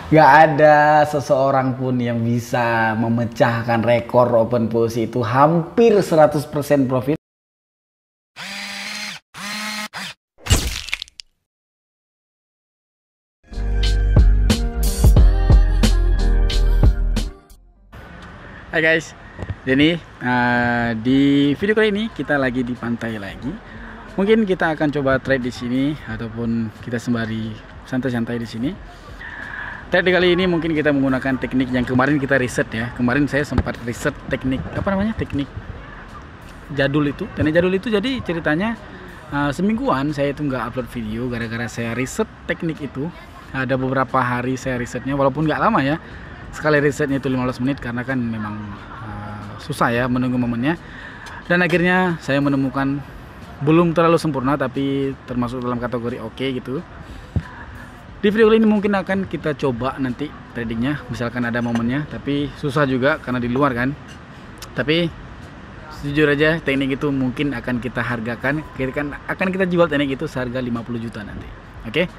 Gak ada seseorang pun yang bisa memecahkan rekor open posisi itu hampir 100% profit. Hai guys, jadi di video kali ini kita lagi di pantai lagi. Mungkin kita akan coba trade di sini ataupun kita sembari santai-santai di sini. Trade kali ini mungkin kita menggunakan teknik yang kemarin kita riset ya. Kemarin saya sempat riset teknik apa namanya? Teknik jadul itu. Teknik jadul itu jadi ceritanya semingguan saya itu nggak upload video gara-gara saya riset teknik itu. Ada beberapa hari saya risetnya walaupun nggak lama ya. Sekali risetnya itu 15 menit karena kan memang susah ya menunggu momennya. Dan akhirnya saya menemukan belum terlalu sempurna tapi termasuk dalam kategori oke gitu. Di video kali ini mungkin akan kita coba nanti tradingnya, misalkan ada momennya, tapi susah juga karena di luar kan. Tapi jujur aja teknik itu mungkin akan kita hargakan, akan kita jual teknik itu seharga 50 juta nanti. Oke?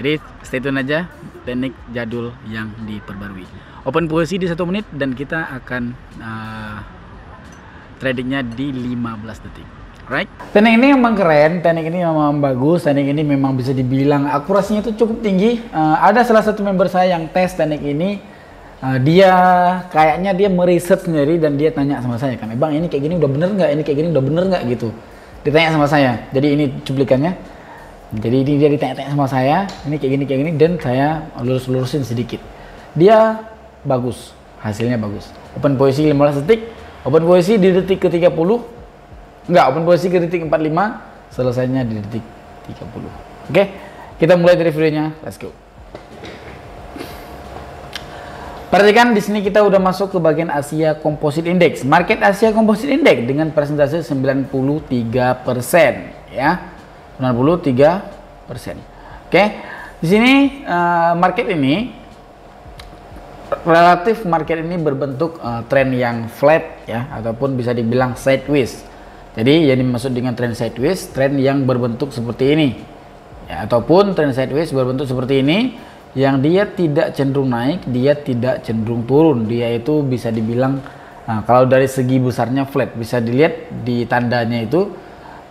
Jadi stay tune aja teknik jadul yang diperbarui. Open posisi di 1 menit dan kita akan tradingnya di 15 detik. Right. Teknik ini memang keren, teknik ini memang bagus, teknik ini memang bisa dibilang akurasinya itu cukup tinggi. Ada salah satu member saya yang tes teknik ini, dia kayaknya dia meriset sendiri dan dia tanya sama saya kan, bang ini kayak gini udah bener nggak, ini kayak gini udah bener nggak gitu. Ditanya sama saya, jadi ini cuplikannya. Jadi ini dia ditanya-tanya sama saya, ini kayak gini dan saya lurus-lurusin sedikit. Dia bagus, hasilnya bagus. Open posisi 15 detik, open posisi di detik ke 30. Enggak, open posisi ke detik 45, selesainya di detik 30. Oke, kita mulai dari videonya. Let's go. Perhatikan di sini kita udah masuk ke bagian Asia Composite Index. Market Asia Composite Index dengan persentase 93% ya. 93%. Oke. Di sini market ini relatif ini berbentuk tren yang flat ya ataupun bisa dibilang sideways. Jadi yang dimaksud dengan trend sideways, tren yang berbentuk seperti ini ya, ataupun trend sideways berbentuk seperti ini yang dia tidak cenderung naik, dia tidak cenderung turun, dia itu bisa dibilang kalau dari segi besarnya flat, bisa dilihat di tandanya itu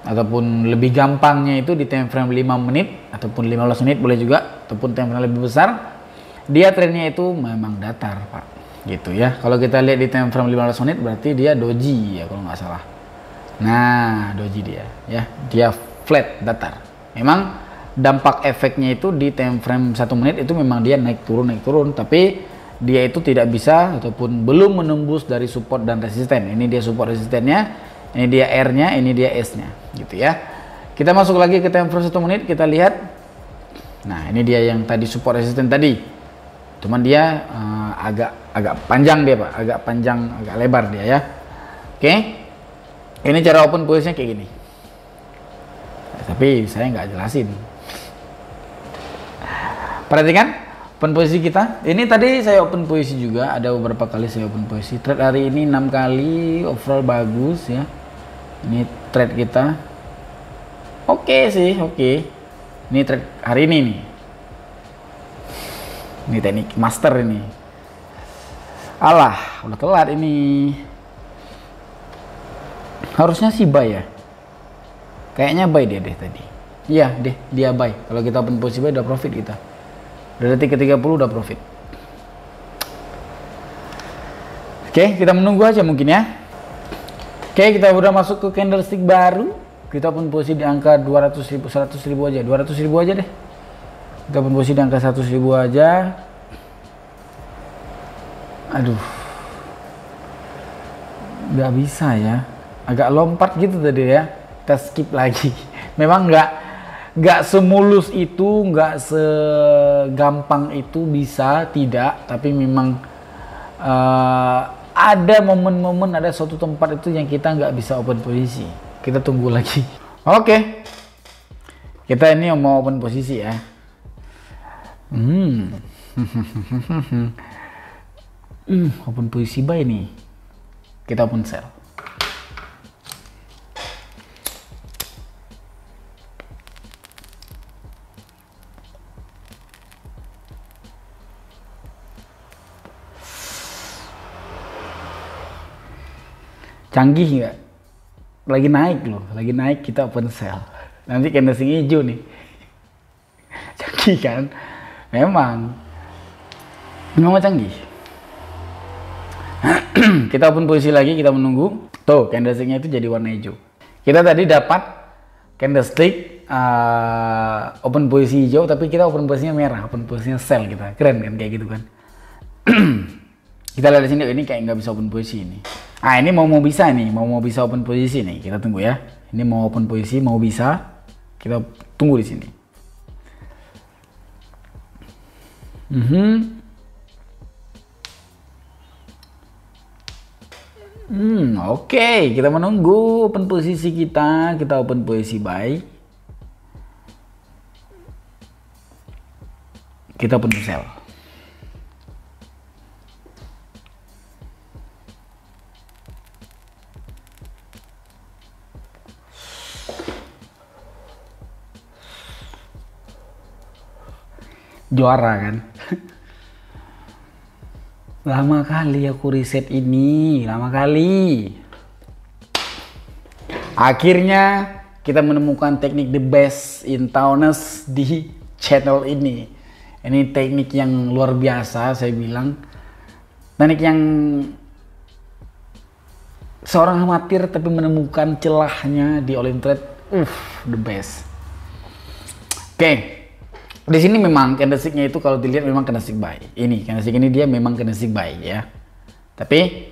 ataupun lebih gampangnya itu di time frame 5 menit ataupun 15 menit boleh juga, ataupun time frame lebih besar dia trennya itu memang datar Pak gitu ya. Kalau kita lihat di time frame 15 menit berarti dia doji ya kalau nggak salah. Nah, doji dia ya, dia flat datar. Memang dampak efeknya itu di time frame 1 menit itu memang dia naik turun, tapi dia itu tidak bisa ataupun belum menembus dari support dan resisten. Ini dia support resistennya, ini dia R-nya, ini dia S-nya gitu ya. Kita masuk lagi ke time frame 1 menit, kita lihat. Nah, ini dia yang tadi support resisten tadi. Cuman dia agak panjang dia Pak, agak panjang, agak lebar dia ya. Oke. Ini cara open posisinya kayak gini. Tapi saya nggak jelasin. Perhatikan open posisi kita. Ini tadi saya open posisi juga, ada beberapa kali saya open posisi. Trade hari ini 6 kali, overall bagus ya. Ini trade kita. Oke sih, oke. Ini trade hari ini nih. Ini teknik master ini. Alah, udah telat ini. Harusnya sih buy ya. Kayaknya buy dia deh tadi. Iya deh, dia buy. Kalau kita open posisi buy udah profit kita. Udah detik ke 30 udah profit. Oke, kita menunggu aja mungkin ya. Oke, kita udah masuk ke candlestick baru. Kita open posisi di angka 200.000, 100.000 aja. 200.000 aja deh. Kita open posisi di angka 100.000 aja. Aduh. Nggak bisa ya. Agak lompat gitu tadi ya, kita skip lagi. Memang nggak semulus itu, nggak segampang itu bisa, tidak. Tapi memang ada momen-momen, ada suatu tempat itu yang kita nggak bisa open posisi. Kita tunggu lagi. Oke, kita ini mau open posisi ya. Open posisi buy nih. Kita open sell. Canggih nggak? Lagi naik loh, lagi naik kita open sell. Nanti candlestick hijau nih. Canggih kan? Memang canggih. Kita open posisi lagi, kita menunggu. Tuh, candlesticknya itu jadi warna hijau. Kita tadi dapat candlestick open posisi hijau, tapi kita open posisinya merah, open posisinya sell kita. Keren kan kayak gitu kan? Kita lihat di sini, ini kayak nggak bisa open posisi ini. Ah, ini mau bisa nih, mau bisa open posisi nih. Kita tunggu ya. Ini mau open posisi, mau bisa. Kita tunggu di sini. Oke, kita menunggu open posisi kita open posisi buy. Kita open sell. Juara kan? Lama kali aku riset ini, lama kali. Akhirnya kita menemukan teknik the best in Taones di channel ini. Ini teknik yang luar biasa, saya bilang. Teknik yang seorang amatir tapi menemukan celahnya di all in trade. The best. Oke. Di sini memang candlesticknya itu kalau dilihat memang candlestick buy. Ini candlestick ini dia memang candlestick buy ya. Tapi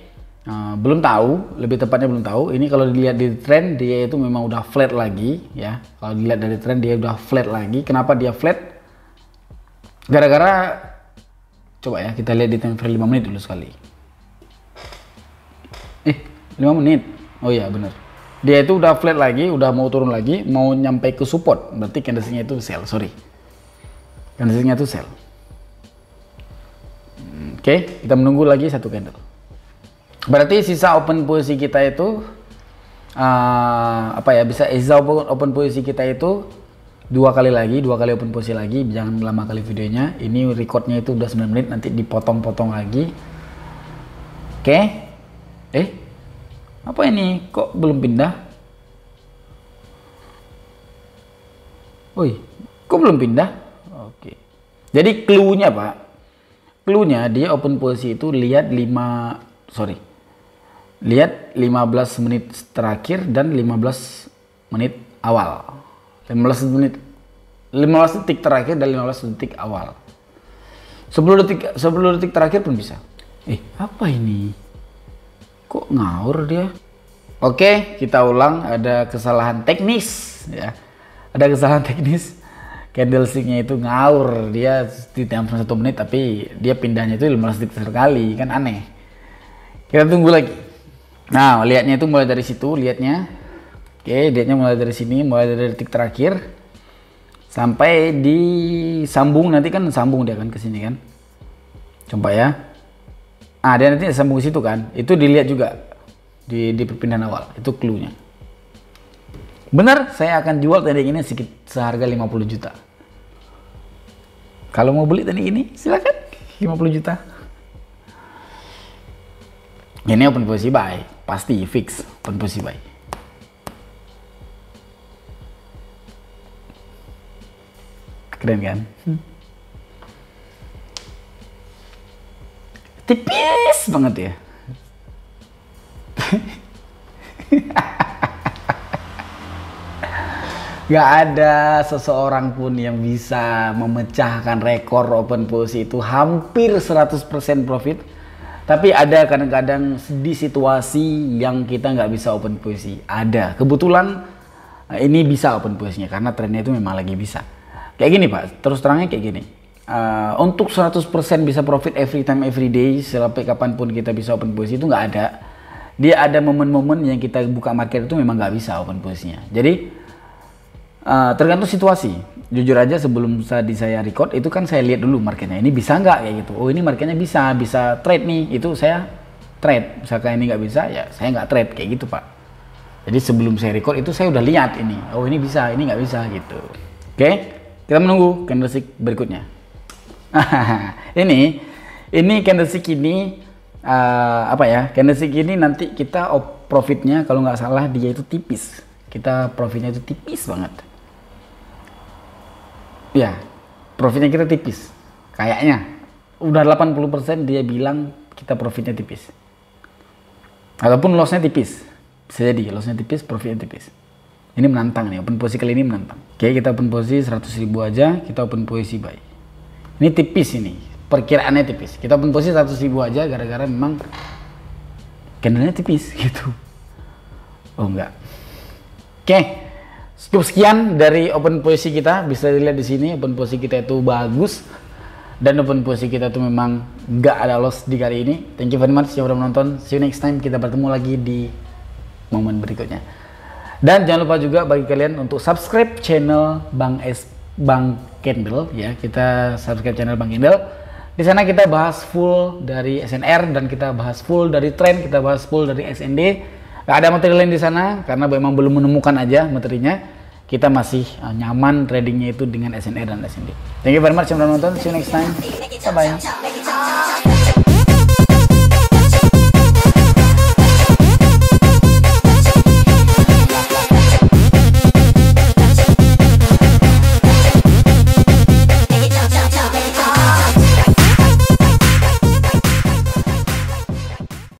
belum tahu, lebih tepatnya belum tahu. Ini kalau dilihat di trend dia itu memang udah flat lagi ya. Kalau dilihat dari trend dia udah flat lagi. Kenapa dia flat? Gara-gara coba ya kita lihat di time frame 5 menit dulu sekali. 5 menit. Oh iya benar. Dia itu udah flat lagi, udah mau turun lagi, mau nyampe ke support. Berarti candlesticknya itu sell, sorry. Candlesticknya itu sell. Oke, kita menunggu lagi satu candle. Berarti sisa open posisi kita itu bisa sisa open posisi kita itu dua kali open posisi lagi. Jangan lama kali videonya. Ini recordnya itu udah 9 menit, nanti dipotong-potong lagi. Oke. Apa ini? Kok belum pindah? Kok belum pindah? Oke. Jadi clue-nya Pak. Clue-nya dia open posisi itu lihat 15 menit terakhir dan 15 menit awal. 15 detik terakhir dan 15 detik awal. 10 detik terakhir pun bisa. Apa ini? Kok ngawur dia? Oke, kita ulang, ada kesalahan teknis ya. Ada kesalahan teknis. Candlesticknya itu ngawur, dia di time 1 menit tapi dia pindahnya itu 15 detik sekali, kan aneh. Kita tunggu lagi. Nah, lihatnya itu mulai dari situ, lihatnya. Oke, lihatnya mulai dari sini, mulai dari detik terakhir sampai disambung, nanti kan sambung dia kan ke sini kan. Coba ya. Dia nanti sambung ke situ kan. Itu dilihat juga di perpindahan awal. Itu clue-nya. Benar, saya akan jual teknik ini seharga 50 juta. Kalau mau beli teknik ini, silakan 50 juta. Ini open posisi buy, pasti fix open posisi buy. Keren kan? Tipis banget ya. Gak ada seseorang pun yang bisa memecahkan rekor open posisi itu hampir 100% profit. Tapi ada kadang-kadang di situasi yang kita nggak bisa open posisi. Ada. Kebetulan ini bisa open posisinya karena trennya itu memang lagi bisa. Kayak gini Pak, terus terangnya kayak gini. Untuk 100% bisa profit every time every day sampai kapanpun kita bisa open posisi itu nggak ada. Dia ada momen-momen yang kita buka market itu memang nggak bisa open posisinya. Jadi tergantung situasi. Jujur aja sebelum saya record itu kan saya lihat dulu marketnya ini bisa nggak kayak gitu. Oh ini marketnya bisa trade nih, itu saya trade. Misalkan ini nggak bisa ya saya nggak trade kayak gitu Pak. Jadi sebelum saya record itu saya udah lihat ini. Oh ini bisa, ini nggak bisa gitu. Oke, kita menunggu candlestick berikutnya. ini candlestick ini candlestick ini nanti kita profitnya kalau nggak salah dia itu tipis. Kita profitnya itu tipis banget. Ya, profitnya kita tipis. Kayaknya udah 80% dia bilang kita profitnya tipis. Ataupun lossnya tipis. Bisa jadi lossnya tipis, profitnya tipis. Ini menantang nih, open posisi kali ini menantang. Oke, kita open posisi 100.000 aja, kita open posisi buy. Ini tipis ini, perkiraannya tipis. Kita open posisi 100.000 aja gara-gara memang candlenya tipis gitu. Oh enggak. Oke, cukup sekian dari open posisi kita. Bisa dilihat di sini open posisi kita itu bagus dan open posisi kita tuh memang nggak ada loss di kali ini. Thank you very much yang udah menonton. See you next time. Kita bertemu lagi di momen berikutnya. Dan jangan lupa juga bagi kalian untuk subscribe channel Bang Candle ya. Kita subscribe channel Bang Candle. Di sana kita bahas full dari SNR dan kita bahas full dari tren, kita bahas full dari SND. Gak ada materi lain di sana karena memang belum menemukan aja materinya. Kita masih nyaman tradingnya itu dengan SNR dan SND. Thank you very much yang udah nonton. See you next time. Bye bye.